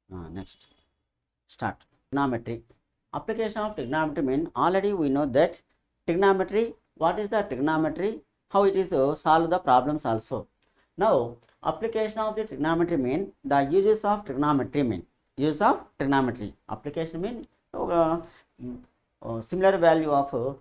Next, start. Trigonometry. Application of trigonometry mean already we know that trigonometry. What is the trigonometry? How it is solve the problems also. Now, application of the trigonometry mean the uses of trigonometry mean use of trigonometry. Application mean similar value of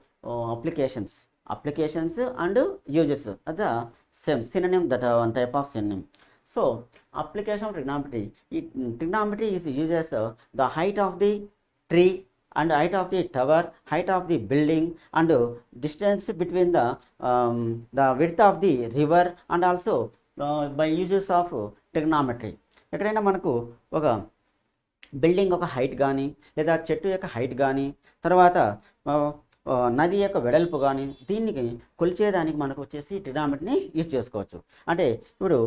applications and uses the same synonym, that one type of synonym. So application of trigonometry, trigonometry is uses the height of the tree and height of the tower, height of the building, and distance between the width of the river, and also by uses of trigonometry. ఎక్కడైనా మనకు ఒక building ఒక height కానీ లేదా చెట్టు యొక్క height కానీ తర్వాత నది యొక్క వెడల్పు కానీ దీనికి కొలిచేదానికి మనకు వచ్చేసి ట్రిగ్నామెట్రీని యూజ్ చేసుకోవచ్చు. అంటే ఇప్పుడు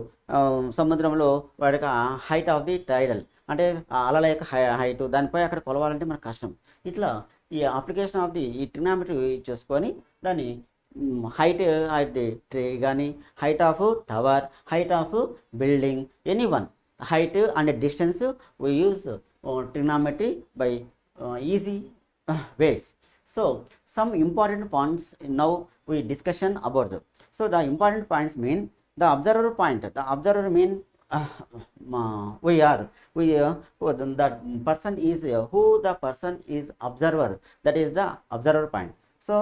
సముద్రంలో వాడి యొక్క హైట్ ఆఫ్ ది టైడల్ అంటే అలల యొక్క హైట్ దానిపై అక్కడ కొలవాలంటే మనకు కష్టం. ఇట్లా ఈ అప్లికేషన్ ఆఫ్ ది ఈ ట్రిగ్నామెట్రీ యూజ్ చేసుకొని దాన్ని హైట్ ట్రీ కానీ height of tower, height of building, any one height and distance we use trigonometry by easy ways. So some important points now we discussion about them. So the important points mean the observer point. The observer mean that person is who the person is observer, that is the observer point. So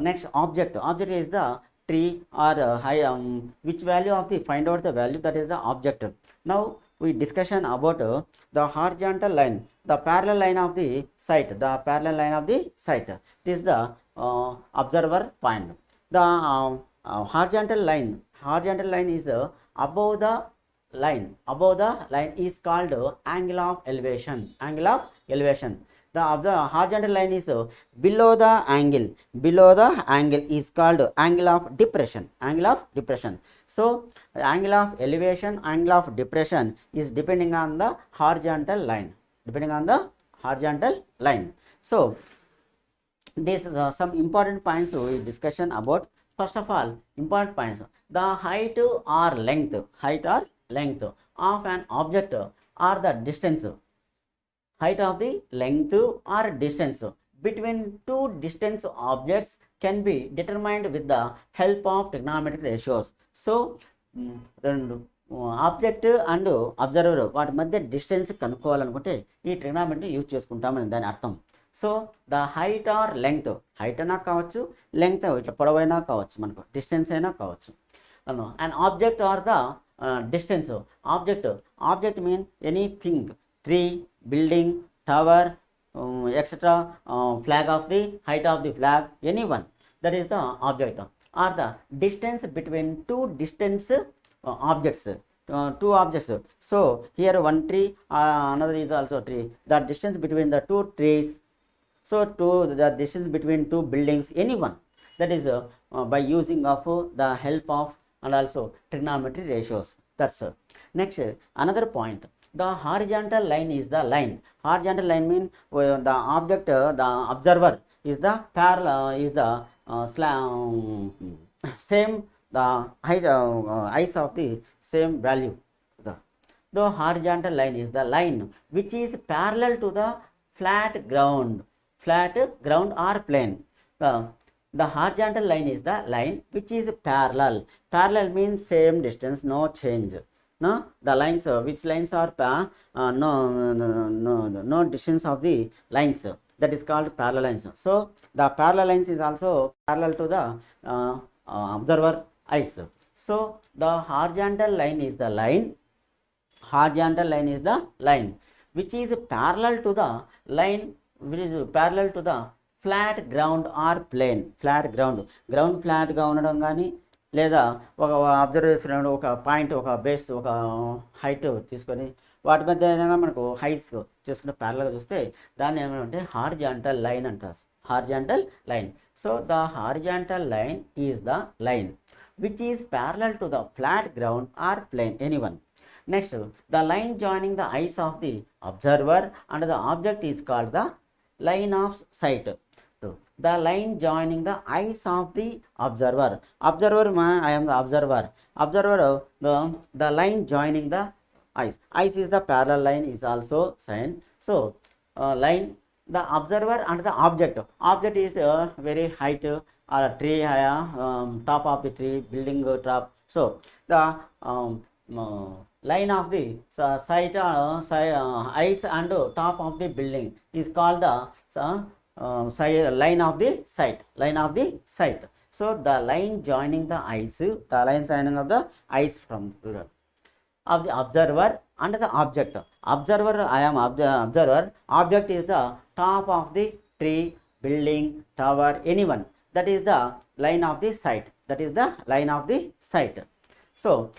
next, object is the tree or high which value of the find out the value, that is the object. Now we discussion about the horizontal line, the parallel line of the site, the parallel line of the site. This is the observer point. The horizontal line is above the line is called angle of elevation. The horizontal line is below the angle is called angle of depression. So angle of elevation, angle of depression is depending on the horizontal line. So this is some important points we discussion about. First of all, important points: the height or length of an object or the distance. Height of the length or distance between two distant objects can be determined with the help of trigonometric ratios. So రెండు object and observer వాటి మధ్య distance కనుక్కోవాలనుకుంటే ఈ trigonometry use చేసుకుంటామని దాని అర్థం. So the height or length, height అయినా కావచ్చు, length ఇట్లా పొడవైనా కావచ్చు, మనకు డిస్టెన్స్ అయినా కావచ్చు. And object or the distance. Object mean anything, tree, building, tower, etc. Flag of the height of the flag, anyone, that is the object. Or the distance between two distant objects, two objects. So here one tree, another is also tree. The distance between the two trees. So the distance between two buildings, anyone, that is by using of the help of and also trigonometry ratios. That's next, another point. The horizontal line is the line. Horizontal line mean the object, the observer is the parallel, is the same, the height, eyes of the same value. The horizontal line is the line which is parallel to the flat ground or plane. The horizontal line is the line which is parallel. Parallel means same distance, no change. No, the lines, which lines are no distance of the lines, that is called parallel lines. So the parallel lines is also parallel to the observer eyes. So the horizontal line is the line which is parallel to the flat ground or plane. Ground flat గా ఉండడం కానీ లేదా ఒక observe చేసిన ఒక point, ఒక base, ఒక height తీసుకొని వాటి మధ్య మనకు హైట్స్ చేసుకుని ప్యారల్గా చూస్తే దాన్ని ఏమంటే హారిజాంటల్ లైన్ అంటారు. So the horizontal line is the line which is parallel to the flat ground or plane, anyone. Next, the line joining the eyes of the observer and the object is called the line of sight. The line joining the eyes of the observer. I am the observer. The line joining the ice. Ice is the parallel line is also sign. So line, the observer and the object. Object is very height or a tree, top of the tree, building top. So the line of the site, ice and top of the building is called the line of the site. Line of the site. So the line joining the ice, the line joining of the ice from of the observer and the object. Observer, I am observer. Object is the top of the tree, building, tower, anyone. That is the line of the sight. That is the line of the sight. So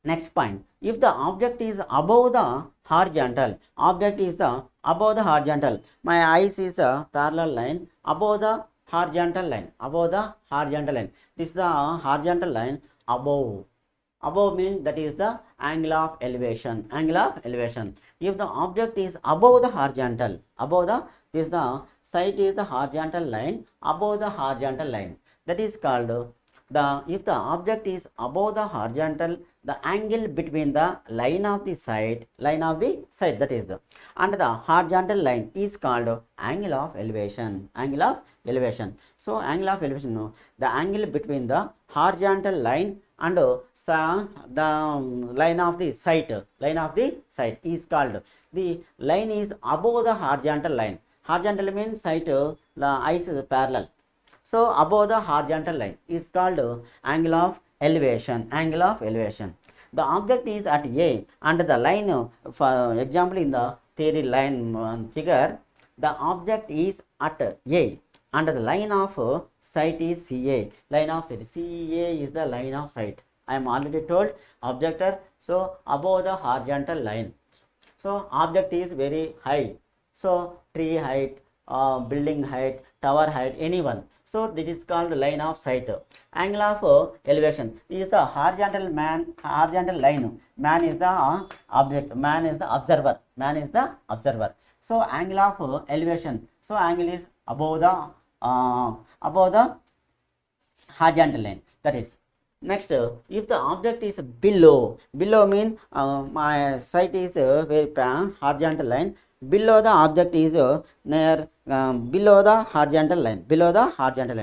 next point, if the object is above the horizontal, object is the above the horizontal. My eyes is a parallel line above the horizontal line. Above the horizontal line. This is the horizontal line above. Above means that is the angle of elevation. Angle of elevation. If the object is above the horizontal, above the, this is the site is the horizontal line above the horizontal line. That is called the, if the object is above the horizontal, the angle between the line of the side, that is the, and the horizontal line is called angle of elevation. Angle of elevation. So angle of elevation, no, the angle between the horizontal line and the line of the site is called, the line is above the horizontal line. Horizontal means site, the ice is parallel. So above the horizontal line is called angle of elevation. Angle of elevation. The object is at A and the line, for example in the theory line figure, the object is at A and the line of sight is CA. Line of sight, CA is the line of sight. I am already told objector. So above the horizontal line. So object is very high. So tree height, building height, tower height, anyone. So this is called line of sight. Angle of elevation is the horizontal line. Man is the object. Man is the observer. Man is the observer. So angle of elevation. So angle is above the horizontal line. That is. Next, if the object is below mean my sight is very horizontal line. Below the object is near below the horizontal line. Below the horizontal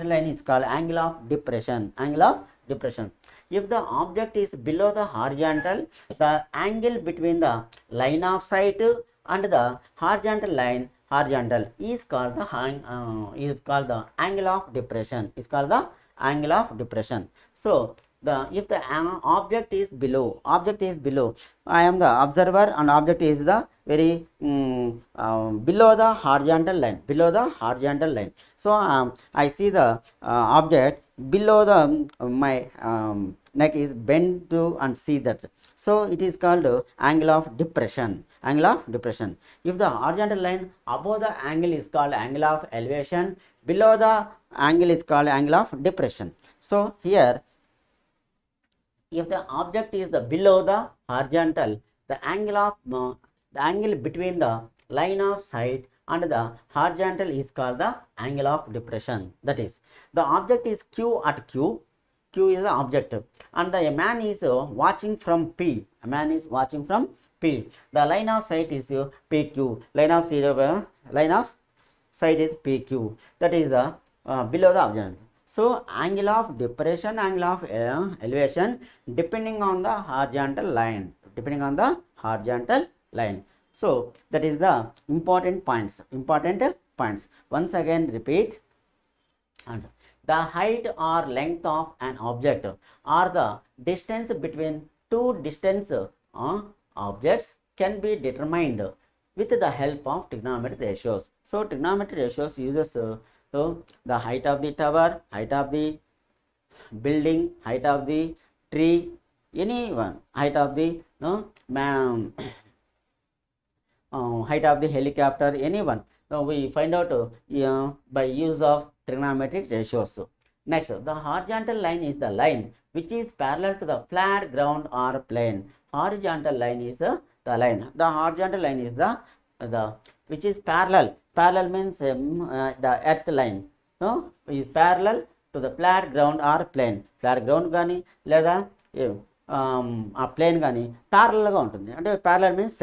line is called angle of depression. Angle of depression. If the object is below the horizontal, the angle between the line of sight and the horizontal line is called the angle of depression. Is called the angle of depression. So if the object is below, I am the observer and object is the very below the horizontal line. So I see the object below the my neck is bent to and see that. So it is called angle of depression. Angle of depression. If the horizontal line above the angle is called angle of elevation, below the angle is called angle of depression. So here, if the object is the below the horizontal, the angle between the line of sight and the horizontal is called the angle of depression. That is, the object is Q at Q. Q is the object, and the man is watching from P. A man is watching from P. The line of sight is PQ. Line of sight is PQ. That is the below the horizontal. So angle of depression, angle of elevation depending on the horizontal line. So that is the important points. Once again repeat. And the height or length of an object or the distance between two distant objects can be determined with the help of trigonometric ratios. So trigonometric ratios uses so the height of the tower, height of the building, height of the tree, anyone, height of the height of the helicopter, anyone. So we find out by use of trigonometric ratios. Next, the horizontal line is the line which is parallel to the flat ground or plane. Horizontal line is the line. The horizontal line is the which is parallel. Parallel means the earth line. Is parallel to the flat ground or plane. Flat ground gani leda ఆ plane కానీ ప్యారలల్గా ఉంటుంది. అంటే parallel means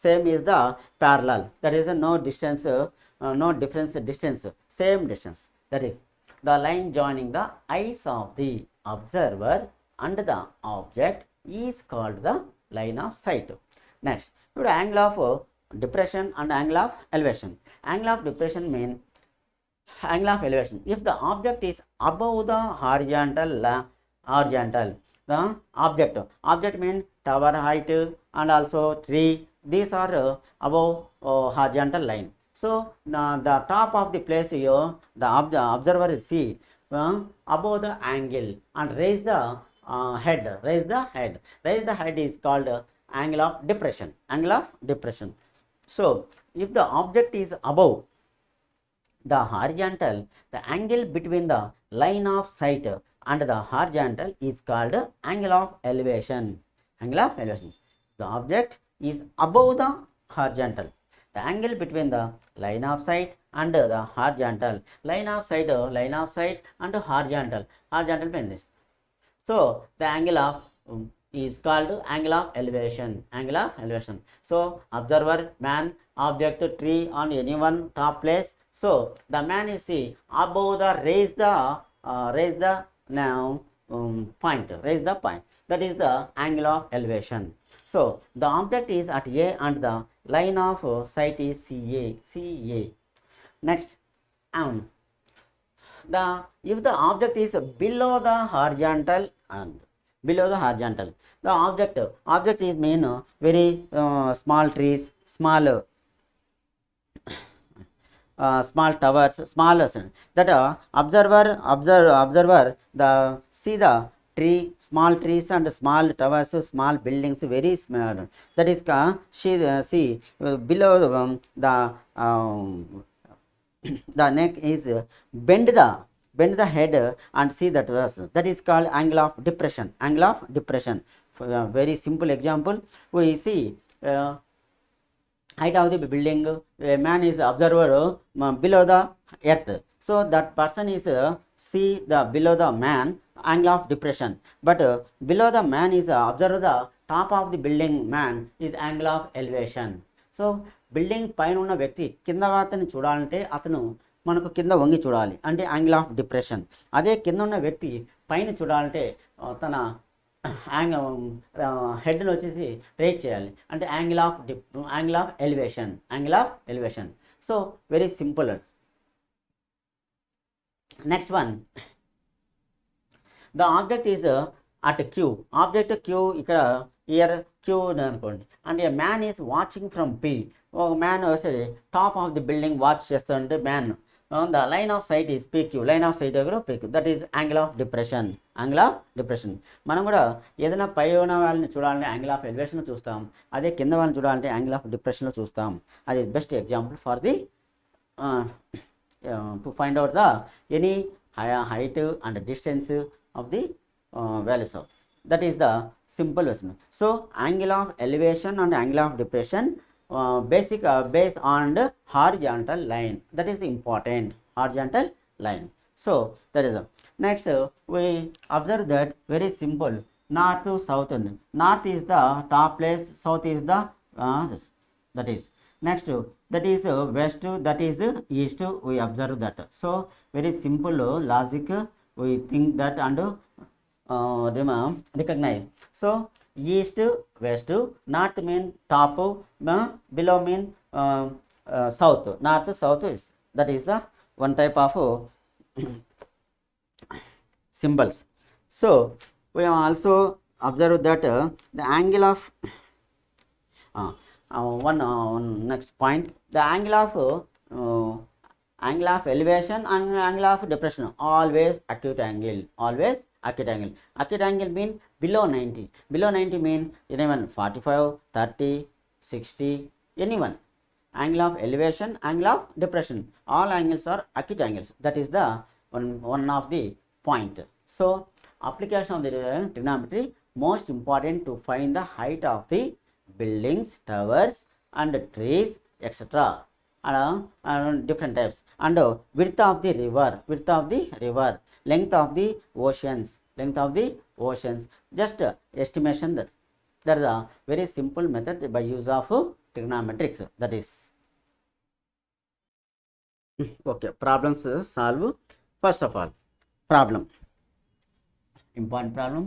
same is the parallel, that is the no distance, no difference distance, same distance, that is the line joining the eyes of the observer and the object is called the line of sight. Next, ఇప్పుడు angle of depression and angle of elevation. Angle of depression mean angle of elevation if the object is above the horizontal, the object mean tower height and also tree, these are above horizontal line. So the top of the place here, the observer is see above the angle and raise the head. Raise the head is called angle of depression. So if the object is above the horizontal, the angle between the line of sight and the horizontal is called angle of elevation. The object is above the horizontal, the angle between the line of sight and the horizontal, line of sight and horizontal means this. So the angle of is called angle of elevation. So observer, man, object, tree on any one top place. So the man is see above the raise the now point, that is the angle of elevation. So the object is at A and the line of sight is CA. Next, if the object is below the horizontal, the object is mean very small trees, small towers, small that observer the see the small trees and small towers, small buildings, very small, that is see below the neck is bend the head and see that that is called angle of depression. For a very simple example, we see height of the building, a man is observer below the earth, so that person is see the below the man, angle of depression, but below the man is observe the top of the building, man is angle of elevation. So building పైన ఉన్న వ్యక్తి కింద అతన్ని చూడాలంటే అతను మనకు కింద వంగి చూడాలి, అంటే యాంగిల్ ఆఫ్ డిప్రెషన్. అదే కింద ఉన్న వ్యక్తి పైన చూడాలంటే తన హెడ్ని వచ్చేసి రేజ్ చేయాలి, అంటే angle of elevation. So very simple. Next one, the object is at Q. Object Q ఇక్కడ ఇయర్ క్యూ అనుకోండి, అంటే man is watching from P. ఒక మ్యాన్ వస్తే top of the building watch చేస్తుంటే man, the line of sight is P Q, line of sight దగ్గర P Q, that is angle of depression. మనం కూడా ఏదైనా పై ఉన్న వాళ్ళని చూడాలంటే యాంగిల్ ఆఫ్ ఎలివేషన్లో చూస్తాం, అదే కింద వాళ్ళని చూడాలంటే యాంగిల్ ఆఫ్ డిప్రెషన్లో చూస్తాం. అది best example for the to find out the any height and distance of the values of, that is the simple version. So angle of elevation and angle of depression based on the horizontal line, that is the important horizontal line. So that is the next. We observe that very simple, north to south. North is the top place, south is the that is next, that is west, that is east. We observe that. So very simple logic, we think that and recognize. So east, west, north mean top, below mean south, north, south, east. That is the one type of symbols. So we also observe that the angle of one next point, the angle of elevation and angle of depression, always acute angle. Acute angle mean below 90 mean anyone 45, 30, 60, anyone. Angle of elevation, angle of depression, all angles are acute angles. That is the one of the point. So application of the trigonometry, most important to find the height of the buildings, towers and trees, etc. Different types, and width of the river, length of the oceans, just estimation. That is a very simple method by use of trigonometrics. That is okay. Problems solve. First of all, problem, important problem.